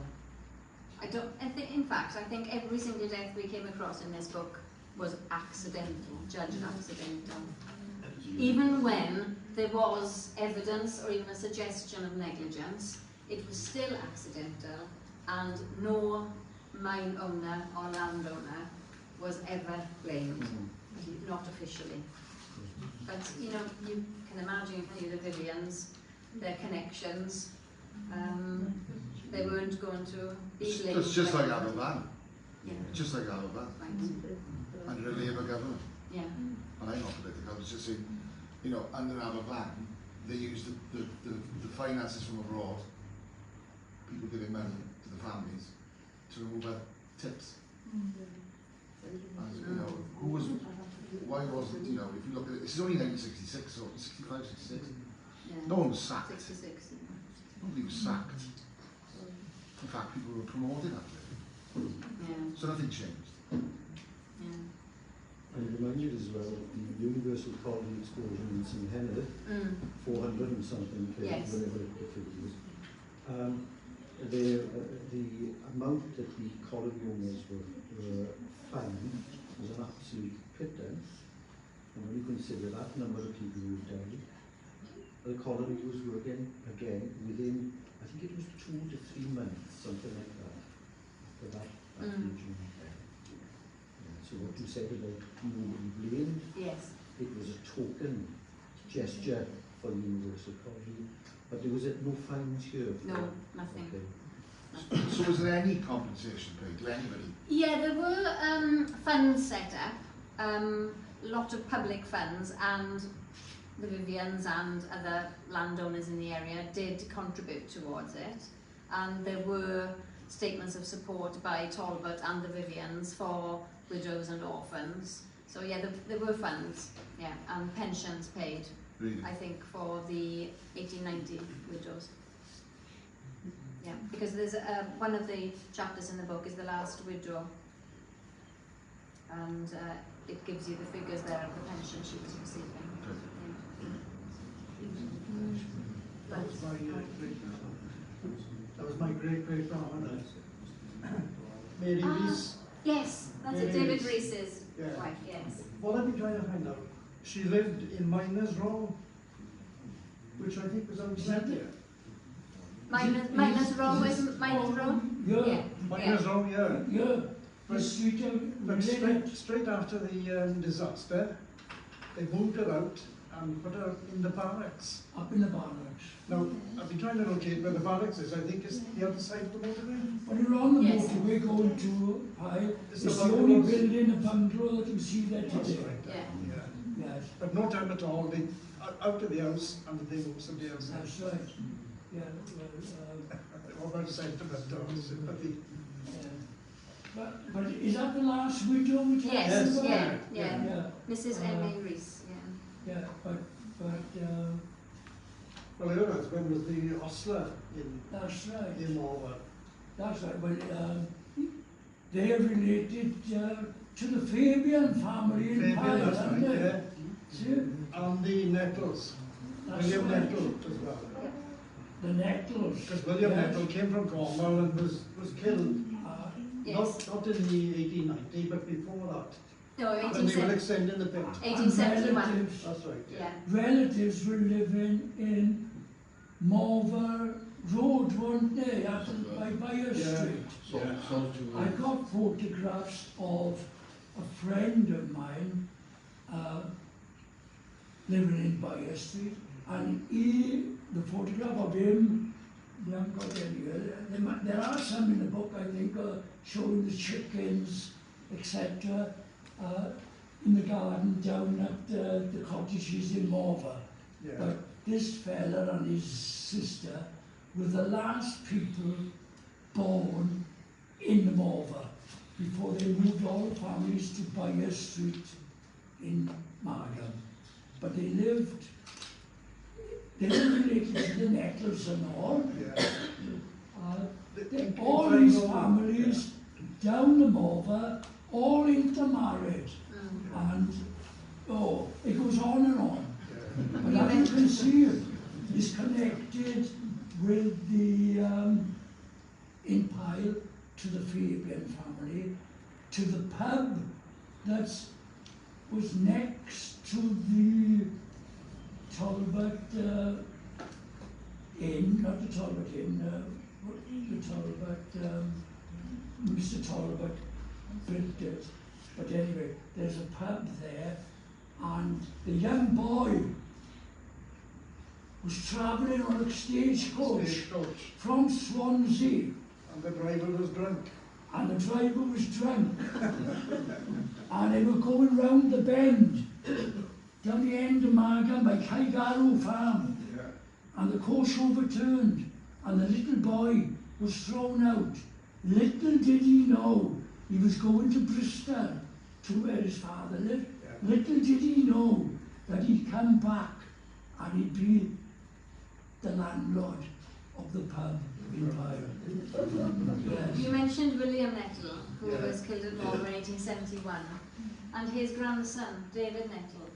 In fact, I think every single death we came across in this book was accidental, judged accidental. Even when there was evidence or even a suggestion of negligence, it was still accidental, and no mine owner or landowner was ever blamed, not officially. But you know, you can imagine if you the Vivians, their connections, they weren't going to be blamed. It's just like Aberfan. Yeah. Just like Aberfan. Right. Under a Labour government. Yeah. And I'm not political, I was just saying, you know, under Aberfan, they used the finances from abroad, people giving money to the families, to remove tips. And, you know, why wasn't, you know, if you look at it, this is only 1966 or 65, 66. Yeah. No one was sacked. 66. Nobody was sacked. In fact, people were promoted after it. Yeah. So nothing changed. Yeah. I'm reminded as well of the Universal Colliery explosion in St Helena, 400 and something killed, Yes. whatever the figure was. The amount that the colliery owners were fined was an absolute pittance. And when you consider that number of people who died, the colliery was working again within, I think it was 2 to 3 months, something like that, after that region. So what you said about nobody blamed, Yes. it was a token gesture for the Universal Colliery, but there was no fines here. No, nothing. Okay. So was there any compensation paid to anybody? Yeah, there were funds set up, a lot of public funds, and the Vivians and other landowners in the area did contribute towards it. And there were statements of support by Talbot and the Vivians for widows and orphans. So yeah, there were funds, yeah, and pensions paid, Really? I think, for the 1890 widows. Yeah, because there's one of the chapters in the book is the last widow, and it gives you the figures there of the pension she was receiving. Yeah. That was my great-great-grandmother. Mary Rees. Yes, that's it, Mary David Rees. Rees's Yeah. wife, yes. What I've been trying to find out, she lived in Miners Row, which I think was outside there. Miners Row, where's Miners Row? Yeah. Miners Row, yeah. Yeah. But- The street of But Lynne. straight after the disaster, they moved her out and put her in the barracks. Up in the barracks. Now, I've been trying to locate where the barracks is. I think it's the other side of the motorway. When you're on the Yes. motorway going to High, It's it's the the only bungalows. building, a bungalow that you see there That's today. right. Yeah. Yeah. Yes. But no time at all. out of the house and they moved somebody else in. That's right. Yeah, well, All that sentimental sympathy. yeah. But is that the last widow which I Yes, remember? yeah, Yeah. yeah. Mrs. M.A. Rees, yeah. Yeah, but Well, her husband was the ostler that's right. in Morfa. That's right. Well, they are related to the Fabian family in Fabian, Pyle, that's aren't right, they? yeah. See? And the Nettles. That's William right. Nettle as well. The Nettles. Because William Yes. Nettle came from Cornwall and was killed, Yes. not in the 1890, but before that. No, When they were extending the pit. 1871. And relatives, That's right, yeah. Yeah. relatives were living in Morfa Road, weren't they, by Byre Yeah. Street. So, Yeah. so to, I got photographs of a friend of mine living in Byre Street, and the photograph of him, we haven't got any here. There are some in the book, I think, showing the chickens, etc., in the garden down at the cottages in Morfa. Yeah. But this fella and his sister were the last people born in the Morfa before they moved all the families to Byre Street in Margam. But they were related to the Nettles and all. Yeah. All these families down the Morfa, all intermarried. And, it goes on and on. But as you can see, it's connected with the, in Pyle, to the Fabian family, to the pub that was next to the Talbot Inn, not the Talbot Inn, the Talbot, Mr. Talbot built it. But anyway, there's a pub there, and the young boy was travelling on a stagecoach Stagecoach. from Swansea, And the driver was drunk. and the driver was drunk. And they were going round the bend, down the end of Margam by Kaigaru Farm. Yeah. And the coach overturned, and the little boy was thrown out. Little did he know he was going to Bristol, to where his father lived. Yeah. Little did he know that he'd come back and he'd be the landlord of the pub in Pyle. Yes. You mentioned William Nettle, who Yeah. was killed at Morfa in 1871, and his grandson, David Nettle,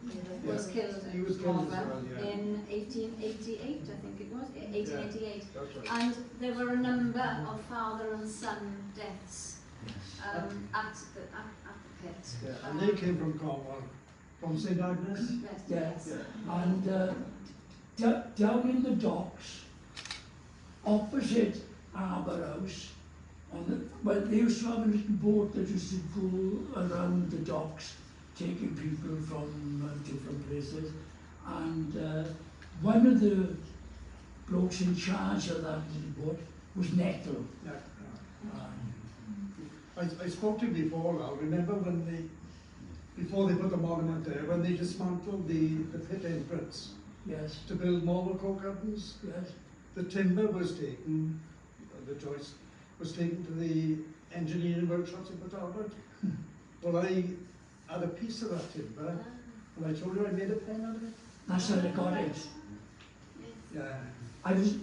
was Yeah. killed He was at killed as Morfa well, yeah. in 1888, I think it was, 1888. That's right. And there were a number of father and son deaths at the pit. Yeah. And they came from Cornwall, from St Agnes. Yes. And down in the docks, opposite Harbour House, they used to have a little boat that used to go around the docks, taking people from different places. And one of the blokes in charge of that little boat was Nettle. Yeah. And I spoke to you before now. Remember when before they put the monument there, when they dismantled the pit entrance yes, to build more coke ovens, yes, the timber was taken, the joist was taken to the engineering workshops in Port Talbot. Well, I had a piece of that timber, and I told you I made a pen out of it. that's how they got it. Yeah. I was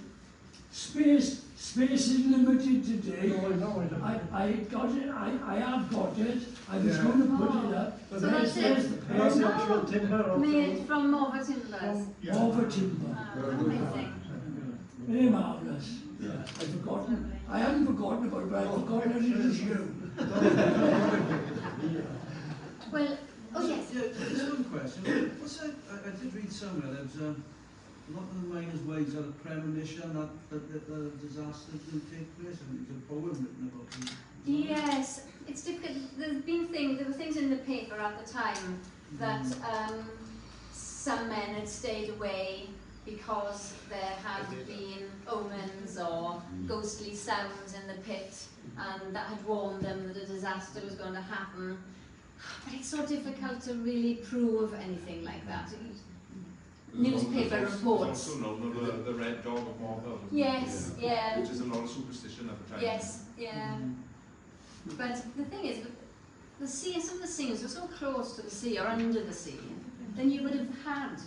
space is limited today. No, I know, I don't. I got it. I have got it. I was Yeah. going to put it up. But So that's, that's it. the that's the actual timber of Made from Morfa timbers. yeah. Over timber. Amazing. Very marvellous. I've forgotten. I haven't forgotten about it, but I've forgotten that it was you. Well, oh yes. Yeah, just one question. What's that? I did read somewhere that a lot of the miners' wives had a premonition that the disaster would take place, and there's a poem written about it. Yes, it's difficult. There were things in the paper at the time that some men had stayed away because there had been omens or ghostly sounds in the pit, and that had warned them that a disaster was going to happen. But it's so difficult to really prove anything like that. newspaper There's reports. also known of the red dog of Morfa. Yes, yeah. Which is a lot of superstition at the time. Yes, yeah. But the thing is, the sea, some of the scenes were so close to the sea or under the sea, then you would have had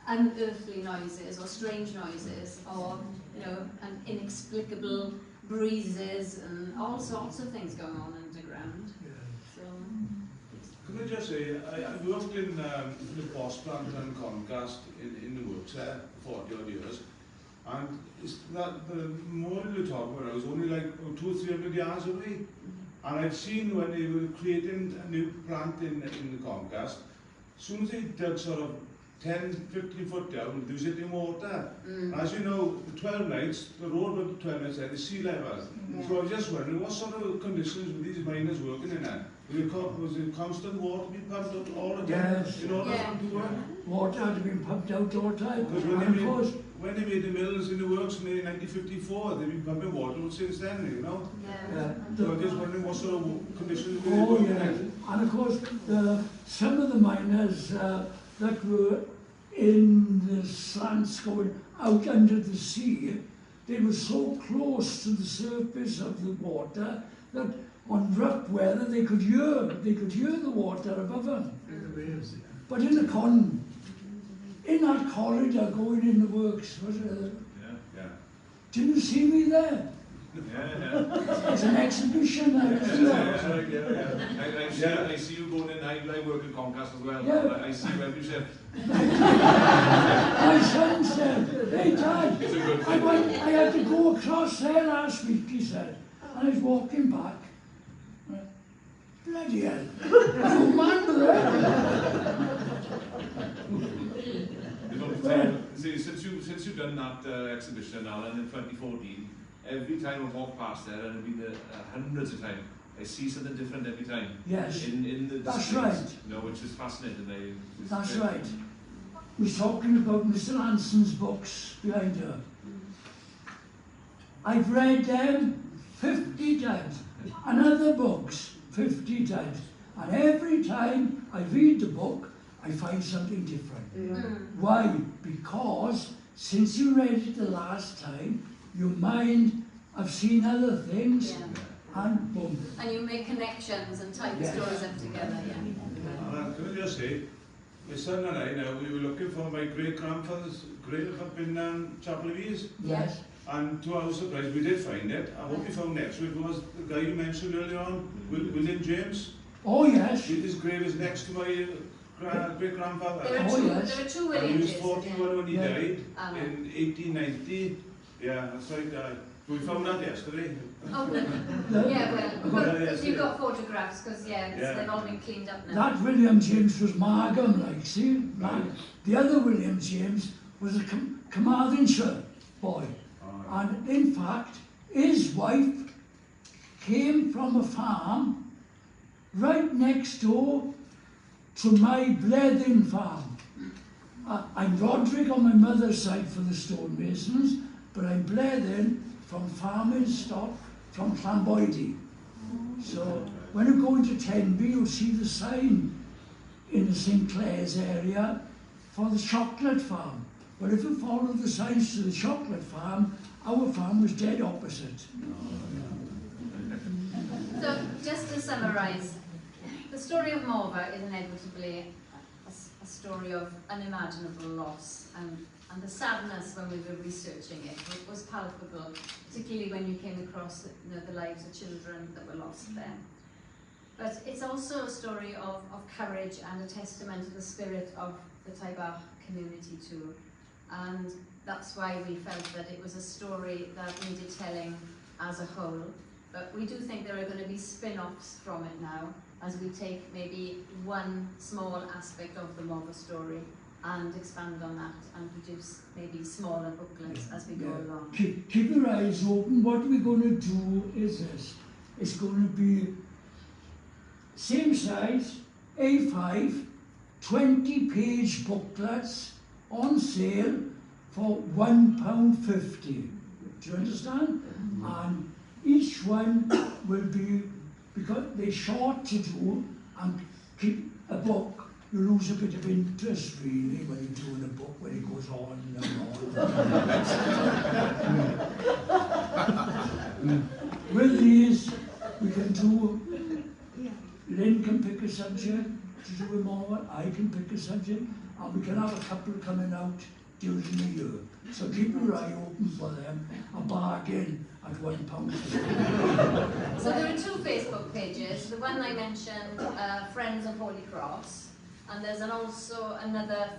unearthly noises or strange noises or, you know, inexplicable breezes and all sorts of things going on underground. So, Can I just say, I worked in the post plant and Comcast in the works there for 40 odd years, and it's that the more you talk about, I was only like 200 or 300 yards away, and I'd seen when they were creating a new plant in the Comcast, as soon as they dug sort of 10, 15 foot down, there was hitting water. As you know, the 12 nights, the road went to 12 nights at the sea level. Yeah. So I was just wondering, what sort of conditions were these miners working in at? Was it constant water being pumped out all the time Yes. in order Yeah. for them to work? Water had been pumped out all the time. Because And of course, when they made the mills in the works in 1954, they've been pumping water out since then, you know? yeah. So I'm just wondering what sort of conditions were they oh working yeah, in? and of course, some of the miners that were in the slants going out under the sea, they were so close to the surface of the water that on rough weather they could hear the water above them. In the waves, yeah. But in that corridor going in the works, Yeah. didn't you see me there? Yeah. It's an exhibition there, isn't it? I see you going in. I work in Comcast as well. Yeah. I see you every shift. My son said, hey Dad, It's a good I thing. had to go across there last week, he said. And I was walking back. Bloody hell, you man there. You know, since you've done that exhibition, Alan, in 2014, every time I walk past there, and it'll be hundreds of times, I see something different every time. Yes, In the that's displays, right. You know, which is fascinating. That's right. We're talking about Mr. Anson's books behind her. I've read them 50 times, and other books 50 times. And every time I read the book, I find something different. Why? Because since you read it the last time, your mind, I've seen other things, Yeah. and boom. And you make connections and tie the Yes. stories up together, yeah. Can I just say, my son and I now, we were looking for my great-grandfather's grave up in Chapel of Rees, Yes. and to our surprise, we did find it. And what we found next to it was the guy you mentioned earlier on, William James. Oh yes. His grave is next to my great-grandfather. There are Oh, two, yes. there are two And he William was James. 41 when he Yeah. died Um, in 1890. Yeah, that's right. We found that yesterday. Oh, good. The- Yeah, well, Yeah, but you've got photographs, because, Yeah. they've all been cleaned up now. That William James was Margam, like, see? The other William James was a Carmarthenshire boy. And in fact, his wife came from a farm right next door to my Blethyn farm. I'm Roderick on my mother's side for the stonemasons, but I'm Blethyn from farming stock from Llanboidy. So when you go into Tenby, you'll see the sign in the St Clair's area for the chocolate farm. But if you follow the signs to the chocolate farm, our farm was dead opposite. So, just to summarise, the story of Morfa is inevitably a story of unimaginable loss, and the sadness when we were researching it was palpable, particularly when you came across the lives of children that were lost there. But it's also a story of courage and a testament to the spirit of the Taibach community too. And that's why we felt that it was a story that needed telling as a whole. But we do think there are going to be spin-offs from it now, as we take maybe one small aspect of the Morfa story and expand on that and produce maybe smaller booklets as we go along. Keep your eyes open. What we're going to do is this. It's going to be same size, A5, 20-page booklets on sale for £1.50. Do you understand? And each one will be, because they're short to do, and keep a book you lose a bit of interest really when you're doing a book when it goes on and on. With these, we can do, Lynne can pick a subject to do with Morfa, I can pick a subject, and we can have a couple coming out during the year. So keep your eye open for them, a bargain at £1. So there are 2 Facebook pages. The one I mentioned, Friends of Holy Cross, and there's also another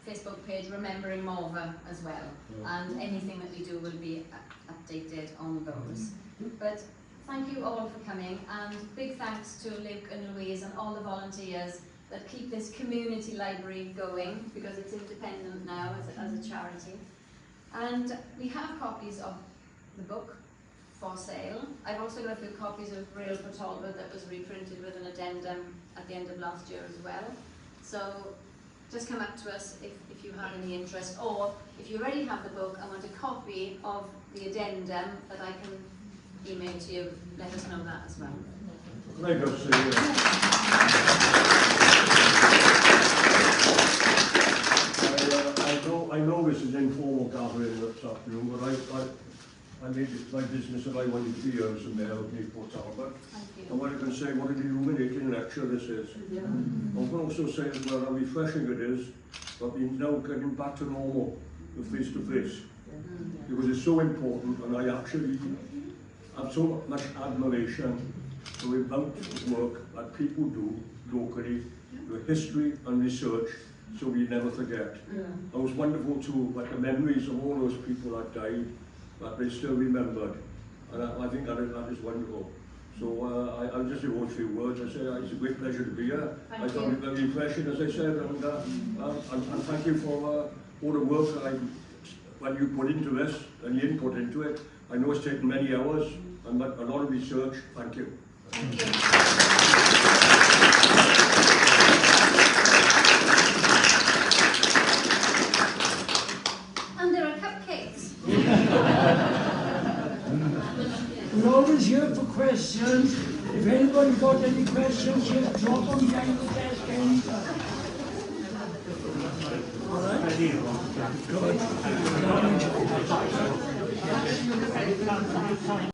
Facebook page, Remembering Morfa, as well. And anything that we do will be updated on those. But thank you all for coming, and big thanks to Luke and Louise and all the volunteers that keep this community library going, because it's independent now as a charity. And we have copies of the book for sale. I've also got a few copies of Real for Talbot that was reprinted with an addendum at the end of last year as well. So just come up to us if you have any interest, or if you already have the book and want a copy of the addendum that I can email to you, let us know that as well. Can I just say, I know this is informal gathering this afternoon, but I made it my business that I wanted to be here as a mayor of Newport Talbot. And what I can say, what an illuminating lecture this is. I can also say as well how refreshing it is that we're now getting back to normal, the face-to-face. Because it's so important, and I actually have so much admiration for the amount of work that people do locally, the history and research, so we never forget. It was wonderful too, but the memories of all those people that died, that they still remembered, and I think that is wonderful. So I'll just say a few words. I say it's a great pleasure to be here. I found it very refreshing, as I said, and thank you for all the work that when you put into this and the input into it. I know it's taken many hours and a lot of research. Thank you. Thank you. And there are cupcakes. We're always here for questions. If anybody got any questions, just drop them behind the desk anytime. All right? Good.